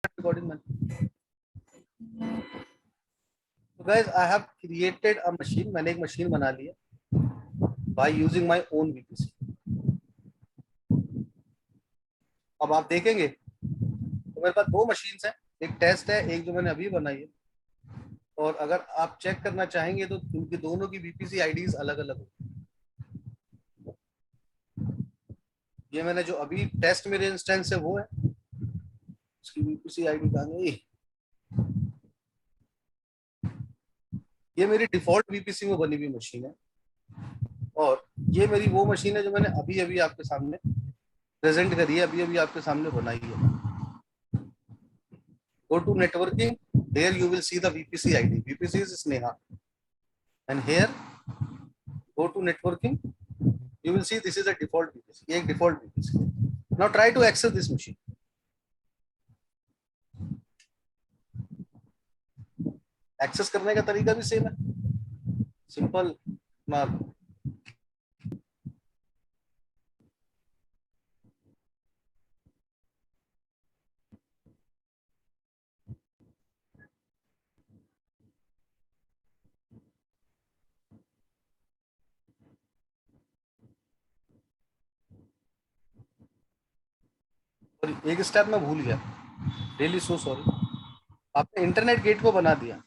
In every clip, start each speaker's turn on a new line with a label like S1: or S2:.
S1: recording, man. So guys, I have created a machine. मैंने एक machine बना ली है by using my own VPC. अब आप देखेंगे तो मेरे पास दो मशीन्स हैं, एक टेस्ट है, एक जो मैंने अभी बनाई है। और अगर आप चेक करना चाहेंगे तो उनकी दोनों की VPC आईडीज अलग अलग होगी। ये मैंने जो अभी टेस्ट मेरे इंस्टेंस है वो है, उसकी VPC आईडी कहाँ गई? ये मेरी डिफॉल्ट VPC में बनी हुई मशीन है और ये मेरी वो मशीन है जो मैंने अभी अभी आपके सामने प्रेजेंट करी है, अभी अभी आपके सामने बनाई है। Go to networking. There you will see the VPC ID. VPC is Sneha. And here, go to networking. You will see this is a default VPC. एक default VPC. Now try to access this machine. Access करने का तरीका भी same है. Simple. Now, एक step मैं भूल गया. Really so sorry. आपने इंटरनेट गेट को बना दिया.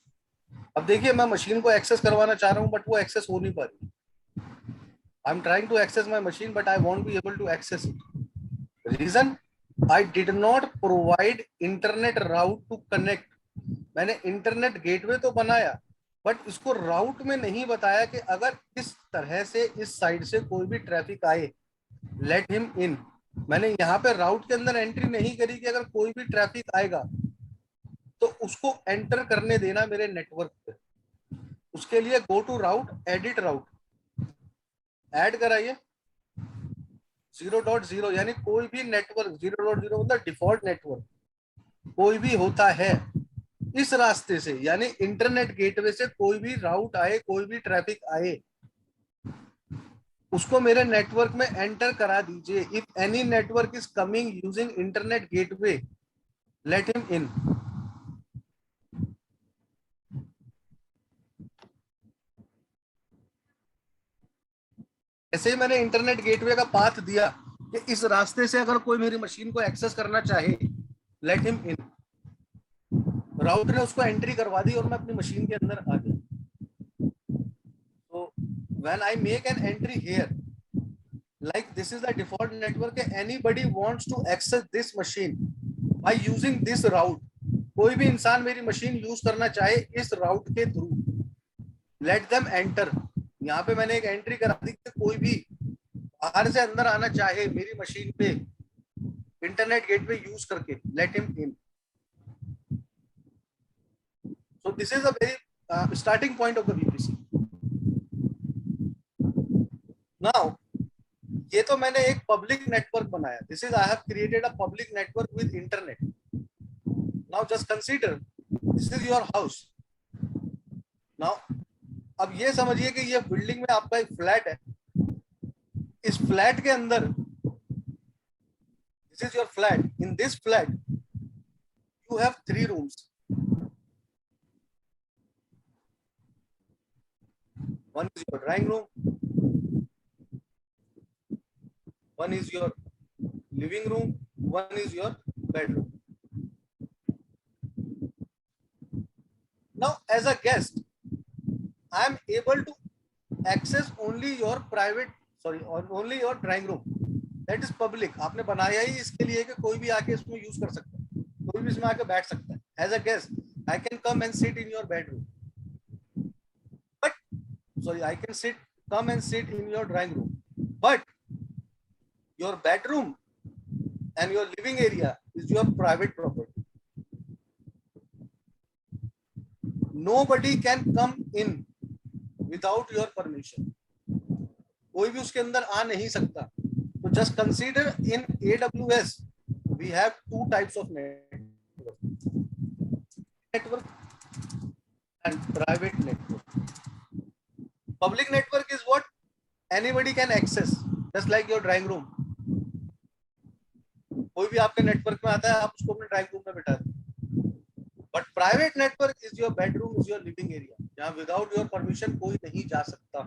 S1: अब देखिए मैं मशीन को एक्सेस करवाना चाह रहा हूँ बट वो एक्सेस हो नहीं पा रही. I am trying to access my machine but I won't be able to access it. Reason, I did not provide internet route to connect. मैंने इंटरनेट गेटवे तो बनाया बट इसको राउट में नहीं बताया कि अगर इस तरह से इस साइड से कोई भी ट्रैफिक आए, लेट हिम इन. मैंने यहाँ पे राउट के अंदर एंट्री नहीं करी कि अगर कोई भी ट्रैफिक आएगा तो उसको एंटर करने देना मेरे नेटवर्क पे. उसके लिए go to route, edit route, add कराइए 0.0, यानी कोई भी नेटवर्क 0.0 मतलब डिफॉल्ट नेटवर्क कोई भी होता है इस रास्ते से, यानी इंटरनेट गेटवे से कोई भी राउट आए, कोई भी ट्रैफिक आए, उसको मेरे नेटवर्क में एंटर करा दीजिए. If any network is coming using internet gateway, let him in. ऐसे ही मैंने इंटरनेट गेटवे का पाथ दिया कि इस रास्ते से अगर कोई मेरी मशीन को एक्सेस करना चाहे, लेट हिम इन. राउटर ने उसको एंट्री करवा दी और मैं अपनी मशीन के अंदर आ गया. तो when I make an entry here, like this is the default network, anybody wants to access this machine by using this route, कोई भी इंसान मेरी मशीन यूज करना चाहे इस राउट के थ्रू, लेट देम एंटर. यहाँ पे मैंने एक एंट्री करा दी कि कोई भी बाहर से अंदर आना चाहे मेरी मशीन पे इंटरनेट गेटवे यूज करके, let him in. So this is a very starting point of the VPC. Now ये तो मैंने एक पब्लिक नेटवर्क बनाया. This is I have created a public network with internet. Now just consider this is your house. Now अब ये समझिए कि ये बिल्डिंग में आपका एक फ्लैट है. इस फ्लैट के अंदर, this is your flat. In this flat you have 3 rooms. One is your drawing room, one is your living room, one is your bedroom. Now as a guest I am able to access only your private, or only your drawing room. That is public. आपने बनाया ही इसके लिए कि कोई भी आके इसमें use कर सकता है, कोई भी इसमें आके बैठ सकता है. As a guest I can come and sit in your bedroom, but I can come and sit in your drawing room, but your bedroom and your living area is your private property. Nobody can come in without your permission. कोई भी उसके अंदर आ नहीं सकता. तो just consider in AWS we have 2 types of network and private network. Public network is what anybody can access, just like your drawing room. कोई भी आपके नेटवर्क में आता है, आप उसको अपने ड्राइंग रूम में बिठा दें. Private network is your bedroom, is your living area, जहाँ विदाउट योर परमिशन कोई नहीं जा सकता.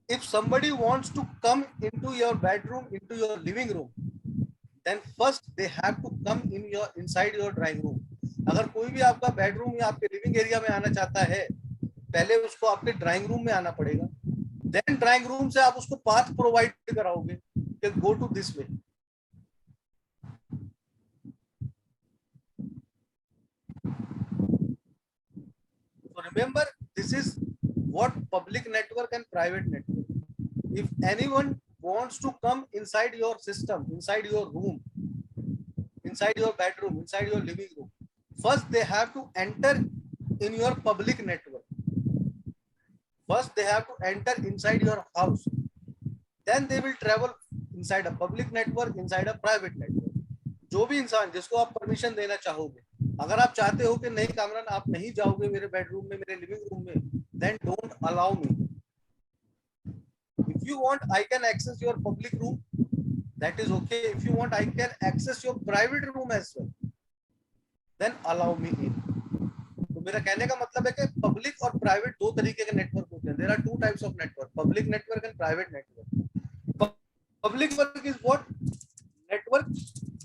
S1: If somebody wants to come into your bedroom, into your living room, then first they have to come in your inside your drawing room. अगर कोई भी आपका bedroom या आपके लिविंग एरिया में आना चाहता है, पहले उसको आपके ड्राइंग रूम में आना पड़ेगा. देन ड्राइंग रूम से आप उसको पाथ प्रोवाइड कराओगे कि go to this way. So remember, this is what public network and private network. If anyone wants to come inside your system, inside your room, inside your bedroom, inside your living room, first they have to enter in your public network. First they have to enter inside your house. Then they will travel inside a public network, inside a private network. जो भी इंसान जिसको आप permission देना चाहोगे, अगर आप चाहते हो कि नहीं कामरान आप नहीं जाओगे मेरे बेडरूम में, मेरे लिविंग रूम में, then don't allow me. If you want, I can access your public room. That is okay. If you want, I can access your private room as well. Then allow me in. तो मेरा कहने का मतलब है कि public और private दो तरीके के नेटवर्क होते हैं. There are two types of network: public network and private network. Public network is what? Network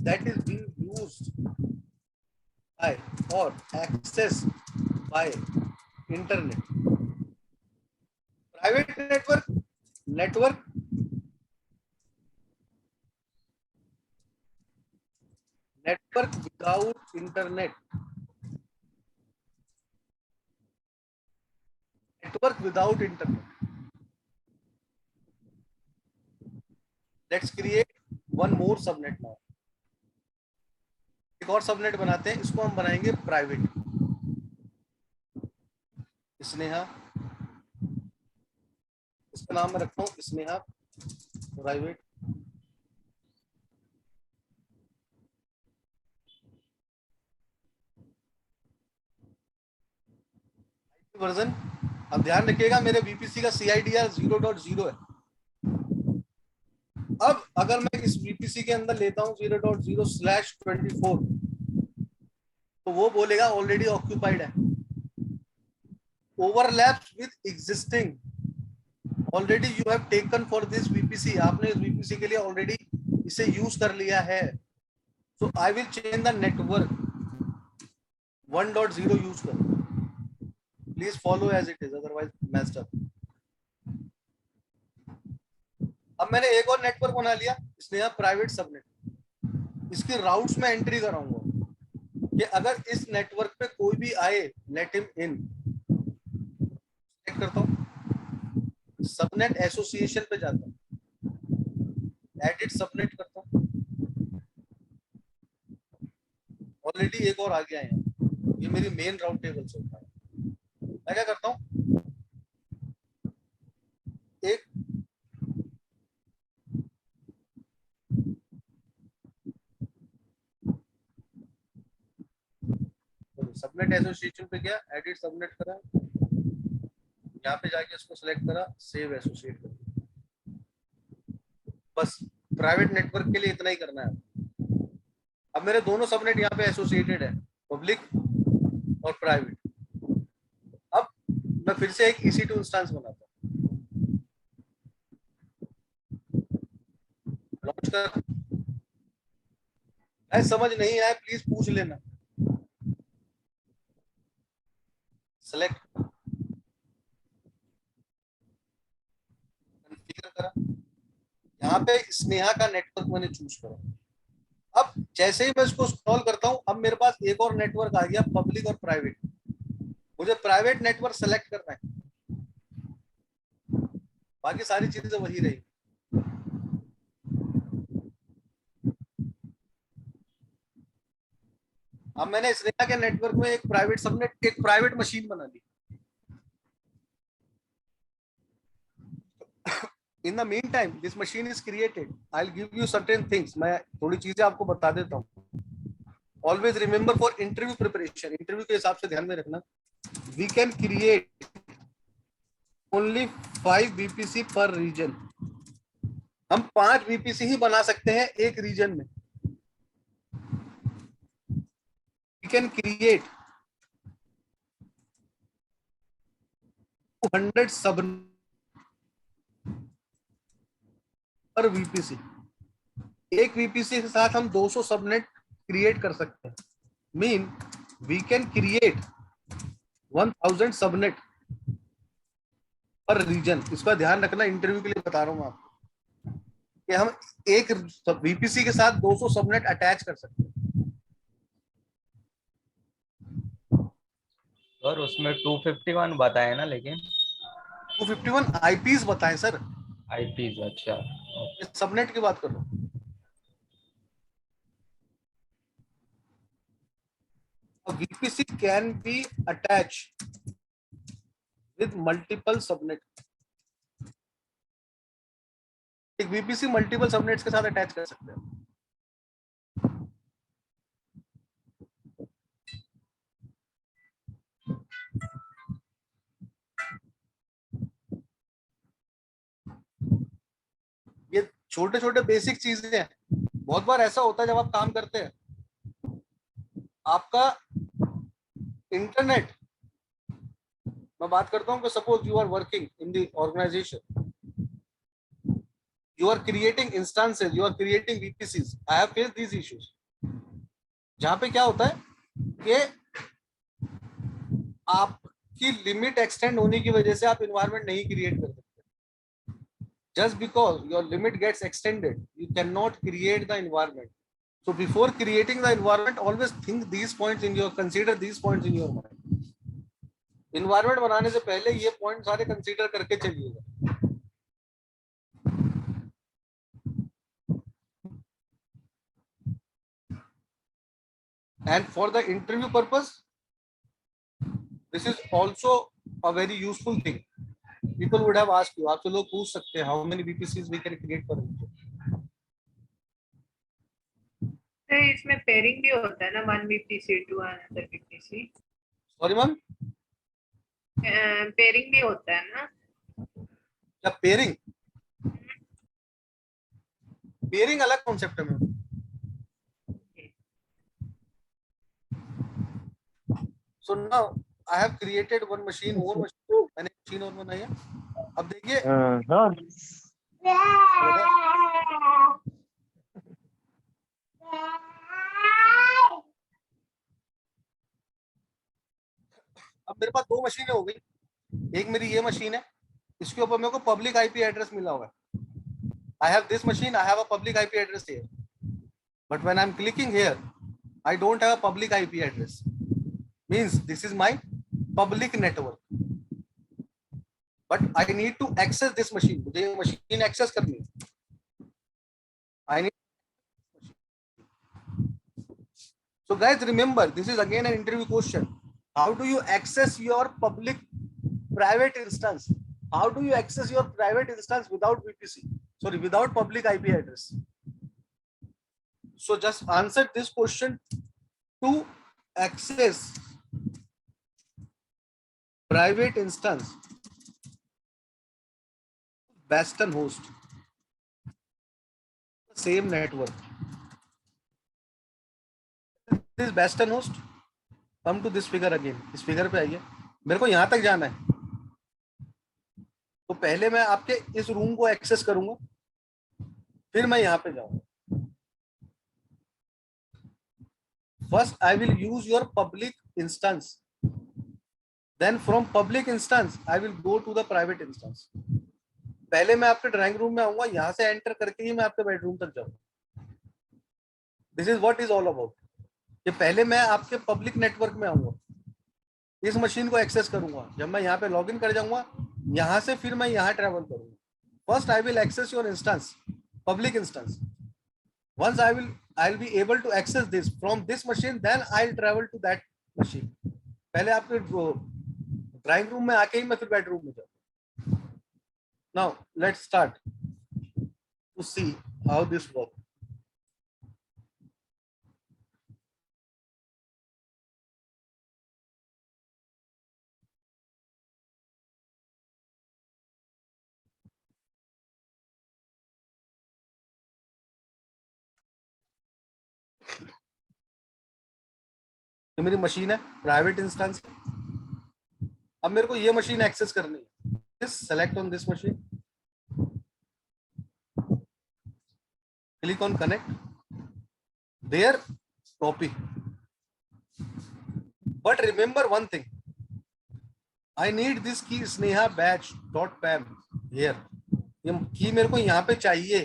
S1: that is being used by or accessed by internet. Private network, network without internet. Network without internet. Let's create one more subnet now. एक और subnet बनाते हैं, इसको हम बनाएंगे private. Sneha, इसका नाम मैं रखता हूँ स्नेहा प्राइवेट. वर्जन, अब ध्यान रखिएगा मेरे VPC का CIDR 0.0 है. अब अगर मैं इस VPC के अंदर लेता हूं 0.0/24, तो वो बोलेगा ऑलरेडी ऑक्यूपाइड है. Overlaps with existing, already you have taken for this VPC, आपने इस VPC के लिए ऑलरेडी इसे यूज कर लिया है. So I will change the network 1.0 use कर. Please follow as it is, otherwise messed up. अब मैंने एक और नेटवर्क बना लिया, इसने प्राइवेट सबनेट. इसकी राउट्स में एंट्री कराऊंगा कि अगर इस नेटवर्क पे कोई भी आए, लेट हिम इन. सेलेक्ट करता हूँ, सबनेट एसोसिएशन पे जाता हूँ, एडिट सबनेट करता हूँ. ऑलरेडी एक और आ गया है, ये मेरी मेन राउट टेबल से होता है. मैं क्या करता हूँ, एक सबनेट एसोसिएशन पे गया, एडिट सबनेट करा, यहाँ पे जाके इसको सिलेक्ट करा, सेव एसोसिएट कर. बस प्राइवेट नेटवर्क के लिए इतना ही करना है. अब मेरे दोनों सबनेट यहाँ पे एसोसिएटेड है, पब्लिक और प्राइवेट. अब मैं फिर से एक EC2 इंस्टेंस बनाता हूँ, लॉन्च कर. समझ नहीं आया प्लीज पूछ लेना. सेलेक्ट, कॉन्फ़िगर करा, यहाँ पे स्नेहा का नेटवर्क मैंने चूज करा. अब जैसे ही मैं इसको स्क्रॉल करता हूँ, अब मेरे पास एक और नेटवर्क आ गया, पब्लिक और प्राइवेट. मुझे प्राइवेट नेटवर्क सेलेक्ट करना है, बाकी सारी चीजें वही रही. अब मैंने स्नेहा के नेटवर्क में एक प्राइवेट सबनेट, एक प्राइवेट मशीन बना ली. In the meantime, this machine is created. I'll give you certain things. मैं थोड़ी चीजें आपको बता देता हूँ. Always remember for interview preparation. Interview के हिसाब से ध्यान में रखना. We can create only 5 VPC per region. हम 5 VPC ही बना सकते हैं एक रीजन में. We can create 200 सब पर वीपीसी। एक वीपीसी के साथ हम 200 सबनेट क्रिएट कर सकते हैं। Mean we can create 1000 subnet per region. इसका ध्यान रखना, इंटरव्यू के लिए बता रहा हूँ मैं आपको कि हम एक वीपीसी के साथ 200 सबनेट अटैच कर सकते हैं।
S2: और उसमें 251 बताए ना, लेकिन
S1: 251 आईपीस बताएं सर,
S2: आईपीज। अच्छा।
S1: सबनेट की बात कर लो। VPC can be attached with multiple subnet। एक VPC मल्टीपल सबनेट्स के साथ अटैच कर सकते हैं। ये छोटे छोटे बेसिक चीजें हैं। बहुत बार ऐसा होता है जब आप काम करते हैं, आपका इंटरनेट, मैं बात करता हूँ कि suppose you are working in the organization, you are creating instances, you are creating VPCs। I have faced these issues जहां पे क्या होता है कि आपकी लिमिट एक्सटेंड होने की वजह से आप इन्वायरमेंट नहीं क्रिएट कर सकते। Just because your limit gets extended, you can not create the environment. So before creating the environment, always think these points in your, consider these points in your mind। Environment बनाने से पहले ये point सारे consider करके चलिएगा। And for the interview purpose, this is also a very useful thing। People would have asked you, आपसे लोग पूछ सकते हैं how many VPCs we can create per region।
S3: तो इसमें पेयरिंग भी होता है ना, one VPC to another VPC.
S1: Sorry ma'am,
S3: peering भी होता है ना?
S1: क्या पेयरिंग? पेयरिंग अलग कॉन्सेप्ट है ma'am. So now I have created one machine, more machine, मैंने मशीन और बनाई है। अब देखिए अब मेरे पास दो मशीनें हो गई। एक मेरी ये मशीन है, इसके ऊपर मेरे को पब्लिक आईपी एड्रेस मिला हुआ है। I have this machine, I have a public IP address here, but when I'm clicking here, I don't have a public IP address। Means this is my public network, but I need to access this machine। मुझे ये machine access करनी है। I need। So guys, remember, this is again an interview question। How do you access your public private instance? How do you access your private instance without VPC? Sorry, without public IP address? So just answer this question। To access private instance, Bastion host, same network, this Bastion host। come to this figure again। इस figure पे आइए, मेरे को यहां तक जाना है। तो पहले मैं आपके इस रूम को एक्सेस करूंगा, फिर मैं यहां पे जाऊंगा। First I will use your public instance, then from public instance I will go to the private instance. पहले मैं आपके ड्राइंग रूम में आऊंगा, यहां से एंटर करके ही मैं आपके बेडरूम तक जाऊंगा। This is what is all about. ये पहले मैं आपके पब्लिक नेटवर्क में आऊंगा, इस मशीन को एक्सेस करूंगा। जब मैं यहाँ पे लॉग इन कर जाऊंगा, यहाँ से फिर मैं यहाँ ट्रेवल करूंगा। First I will access your instance, public instance. once I'll be able to access this from this machine, then I'll travel to that machine। पहले आपके ड्राइंग रूम में आके ही मैं फिर बेडरूम में जाऊँ। now let's start to see how this works। ये मेरी मशीन है, प्राइवेट इंस्टेंस। अब मेरे को ये मशीन एक्सेस करनी है। select on this machine, click on connect, there copy. But remember one thing, I need this key sneha batch.pam here. ये की मेरे को यहाँ पे चाहिए,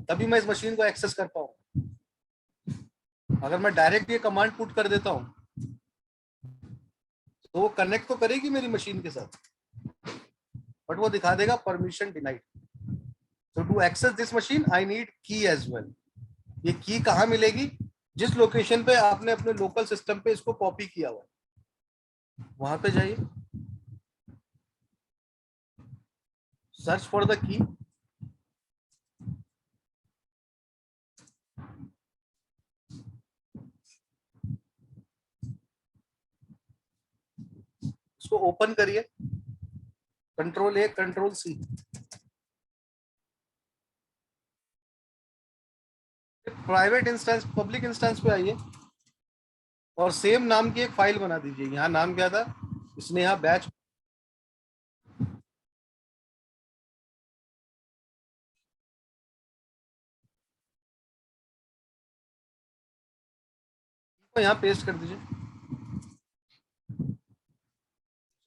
S1: तभी मैं इस मशीन को एक्सेस कर पाऊँ. अगर मैं डायरेक्ट ये कमांड पुट कर देता हूँ तो वो कनेक्ट तो करेगी मेरी मशीन के साथ, बट वो दिखा देगा permission denied. So to access this machine, I need key as well. ये की कहाँ मिलेगी? जिस लोकेशन पे आपने अपने लोकल सिस्टम पे इसको कॉपी किया हुआ है, वहां पे जाइए, सर्च फॉर द की, इसको ओपन करिए, Ctrl+A, Ctrl+C. Private instance, public instance पे आइए और सेम नाम की एक फाइल बना दीजिए. यहाँ नाम क्या था? स्नेहा बैच. तो यहाँ पेस्ट कर दीजिए.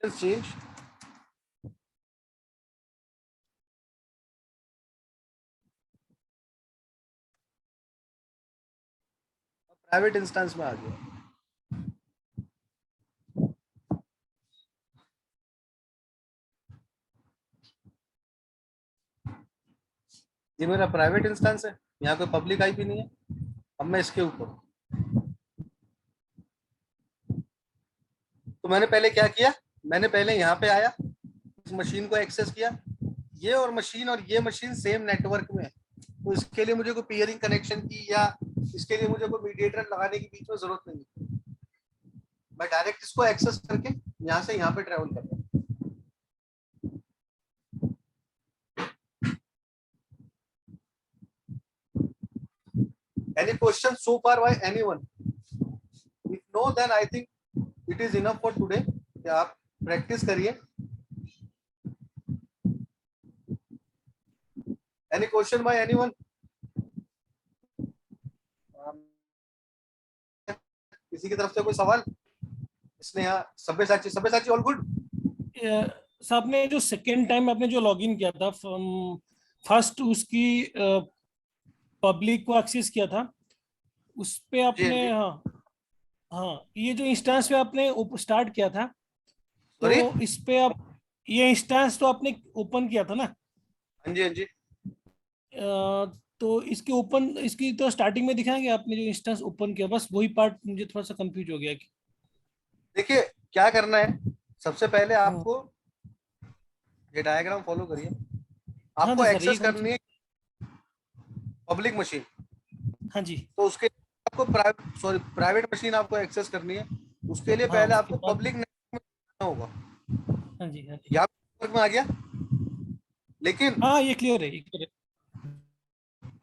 S1: चेंज, प्राइवेट इंस्टेंस में आ गया. ये मेरा प्राइवेट इंस्टेंस है, यहाँ कोई पब्लिक आईपी नहीं है. अब मैं इसके ऊपर, तो मैंने पहले क्या किया, मैंने पहले यहाँ पे आया, इस मशीन को एक्सेस किया. ये और ये मशीन सेम नेटवर्क में है, तो इसके लिए मुझे कोई पीयरिंग कनेक्शन की या इसके लिए मुझे कोई मीडिएटर लगाने की बीच में जरूरत नहीं है. मैं डायरेक्ट इसको एक्सेस करके यहाँ से यहाँ पे ट्रेवल कर रहा हूँ. Any question so far by anyone? If no, then I think it is enough for today. कि आप प्रैक्टिस करिए. Any question by anyone? किसी की तरफ से कोई सवाल? Sneha, Sabyasachi all good?
S4: साहब ने जो सेकेंड टाइम आपने जो लॉगिन किया था, फर्स्ट उसकी पब्लिक को एक्सेस किया था, उस पे आपने, हाँ हाँ, ये जो इंस्टेंस पे आपने स्टार्ट किया था, तो इस पे आप, ये इंस्टेंस तो आपने ओपन किया था ना?
S1: हाँ जी, हाँ जी.
S4: तो इसके ओपन, इसकी तो स्टार्टिंग में दिखाएंगे आपने जो इंस्टेंस ओपन किया, बस वही पार्ट मुझे थोड़ा सा कंफ्यूज हो गया कि
S1: देखिए क्या करना है. सबसे पहले आपको ये डायग्राम फॉलो करिए. आपको
S4: हाँ
S1: एक्सेस करनी है पब्लिक मशीन.
S4: हाँ जी.
S1: तो उसके आपको प्राइवेट मशीन आपको एक्सेस करनी है. उसके लिए पहले आपको पब्लिक नेटवर्क में होगा.
S4: हाँ जी, हाँ जी.
S1: यहाँ नेटवर्क में आ गया. लेकिन
S4: हाँ, ये क्लियर है, ये क्लियर है.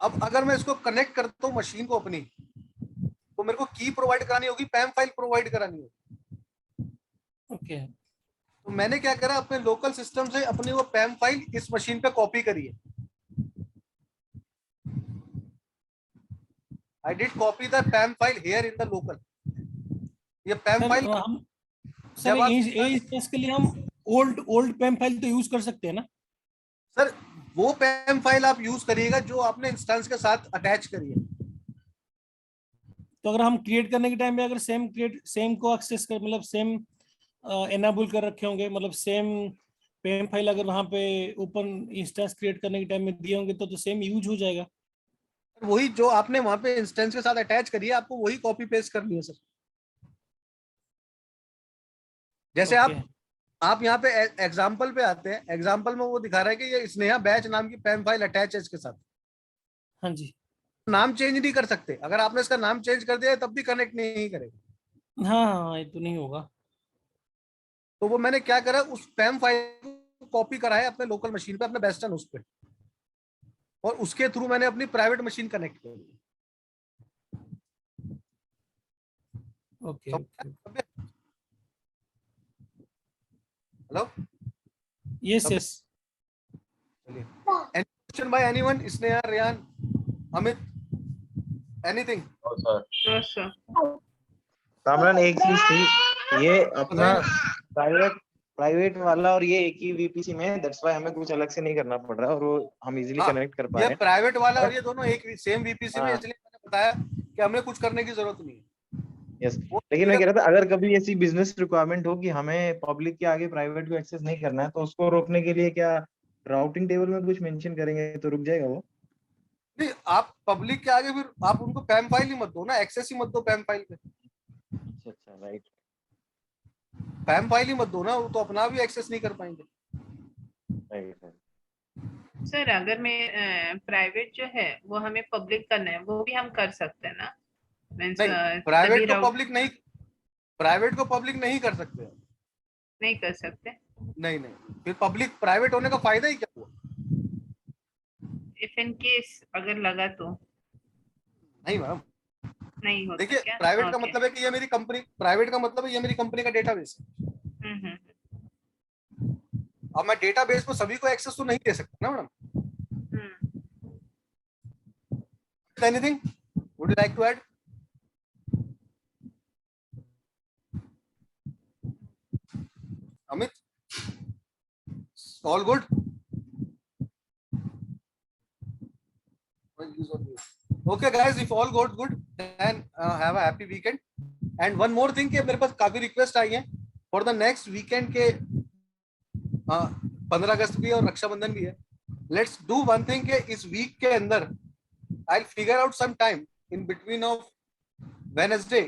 S1: अब अगर मैं इसको कनेक्ट करता हूँ मशीन को अपनी, तो मेरे को की प्रोवाइड करानी होगी, पैम फाइल प्रोवाइड करानी होगी.
S4: ओके.
S1: तो मैंने क्या करा, अपने लोकल सिस्टम से अपनी वो पैम फाइल इस मशीन पे कॉपी करी है. I did copy the PAM file here in the local. ये PAM फाइल
S4: सर, ये इसके लिए हम ओल्ड पैम फाइल तो यूज कर सकते हैं ना?
S1: सर वो पैम फाइल आप यूज करिएगा जो आपने इंस्टेंस के साथ अटैच करी है.
S4: तो अगर हम क्रिएट करने के टाइम पे अगर सेम को एक्सेस कर, मतलब सेम एनेबल कर रखे होंगे, मतलब सेम पैम फाइल अगर वहां पे ओपन इंस्टेंस क्रिएट करने के टाइम में दिए होंगे तो सेम यूज हो जाएगा.
S1: वही जो आपने वहां पे इंस्टेंस के साथ अटैच करी है, आपको वही कॉपी पेस्ट करनी है सर. जैसे आप यहाँ पे एग्जाम्पल पे आते हैं, एग्जाम्पल में वो दिखा रहा है कि ये स्नेहा बैच नाम की पैम फाइल अटैच है इसके साथ.
S4: हाँ जी.
S1: नाम चेंज नहीं कर सकते. अगर आपने इसका नाम चेंज कर दिया तब भी कनेक्ट नहीं करेगा.
S4: हाँ, ये तो नहीं होगा.
S1: तो वो मैंने क्या करा, उस पैम फाइल को कॉपी करा है अपने लोकल मशीन पे, अपने बेस्टन उस पे, और उसके थ्रू मैंने अपनी प्राइवेट मशीन कनेक्ट कर दी.
S4: ओके.
S1: हेलो,
S4: यस यस
S1: चलिए, any question by anyone? Sneha, Rehan, Amit, anything?
S2: No sir.
S3: No sir.
S5: Kamran, एक चीज थी, ये अपना प्राइवेट वाला और ये एक ही वीपीसी में है, दैट्स व्हाई हमें कुछ अलग से नहीं करना पड़ रहा है और वो हम इजीली
S1: हाँ,
S5: कनेक्ट कर पा
S1: ये
S5: रहे हैं।
S1: प्राइवेट वाला और ये दोनों एक सेम वीपीसी में,
S5: हाँ।
S1: इसलिए मैंने बताया कि हमें कुछ करने की जरूरत नहीं है।
S5: यस,
S1: वो
S5: लेकिन मैं कह रहा था अगर कभी ऐसी बिजनेस रिक्वायरमेंट हो कि हमें पब्लिक के आगे प्राइवेट को एक्सेस नहीं करना है, तो उसको रोकने के लिए क्या राउटिंग टेबल में कुछ मेंशन करेंगे तो रुक जाएगा वो?
S1: नहीं, आप पब्लिक के आगे फिर आप उनको पैम फाइल ही मत दो ना, एक्सेस ही मत दो पैम फाइल पे,
S5: अच्छा, राइट।
S1: पैम फाइल ही मत दो ना, वो तो अपना भी एक्सेस नहीं कर पाएंगे।
S3: सर अगर मैं प्राइवेट जो है वो हमें पब्लिक करना है, वो भी हम कर सकते हैं ना? मींस
S1: नहीं, प्राइवेट को पब्लिक नहीं, प्राइवेट को पब्लिक नहीं कर सकते।
S3: नहीं कर सकते।
S1: नहीं, फिर पब्लिक प्राइवेट होने का फायदा ही क्या हुआ?
S3: इफ इन केस अगर लगा तो
S1: नहीं मैम,
S3: नहीं होता
S1: देखिए
S3: क्या?
S1: प्राइवेट का
S3: Okay.
S1: मतलब है कि ये मेरी कंपनी, प्राइवेट का मतलब है ये मेरी कंपनी का डेटाबेस है।
S3: हम्म।
S1: अब मैं डेटाबेस पर सभी को एक्सेस तो नहीं दे सकता ना madam. Anything would you like to add? Amit, all good? Okay guys, if all goes good then have a happy weekend. And one more thing कि मेरे पास काफी रिक्वेस्ट आई है फॉर द नेक्स्ट वीकेंड के 15 अगस्त भी है और रक्षाबंधन भी है। लेट्स डू वन थिंग कि इस वीक के अंदर I will figure out some time in between of Wednesday,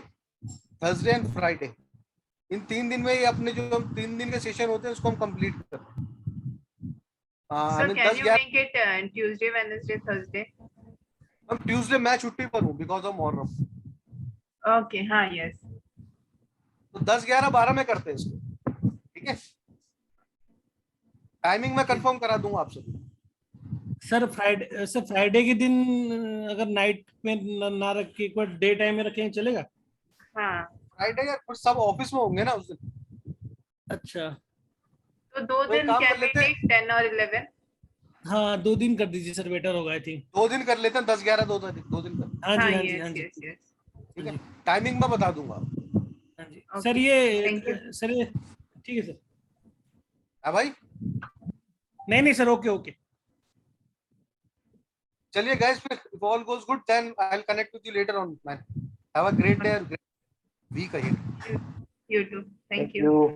S1: Thursday and Friday. इन 3 दिन में ये अपने जो 3 दिन के सेशन होते हैं उसको हम कंप्लीट करते हैं।
S3: So can you make it Tuesday, Wednesday, Thursday?
S1: हम ट्यूसडे मैं छुट्टी पर हूँ बिकॉज ऑफ मुहर्रम,
S3: Okay, हाँ, yes.
S1: तो 10, 11, 12 में करते हैं इसको, ठीक है? टाइमिंग मैं कंफर्म करा दूंगा आपसे।
S4: सर फ्राइडे के दिन अगर नाइट में ना रख के एक बार डे टाइम में रखेंगे चलेगा?
S3: हाँ,
S1: फ्राइडे या फिर सब ऑफिस में होंगे ना उस दिन।
S4: अच्छा,
S3: तो 2
S1: तो एक
S3: दिन
S1: काम
S3: can
S1: कर
S3: we
S1: लेते हैं।
S3: take 10 और 11?
S4: हाँ 2 दिन कर दीजिए सर, बेटर होगा आई थिंक।
S1: 2 दिन कर लेते हैं, 10, 11, 2 दिन कर,
S4: हाँ
S3: हाँ,
S4: जी हाँ जी
S3: yes,
S4: हाँ जी
S3: yes, yes.
S1: ठीक है? टाइमिंग मैं बता दूंगा।
S4: हाँ जी
S3: Okay,
S4: सर, ये
S3: thank you.
S4: सर ये ठीक है सर।
S1: हाँ भाई,
S4: नहीं सर, ओके ओके।
S1: चलिए गाइस, फिर if all goes good then I'll connect with you later on man. Have a great day and great week ahead.
S3: You too. Thank you.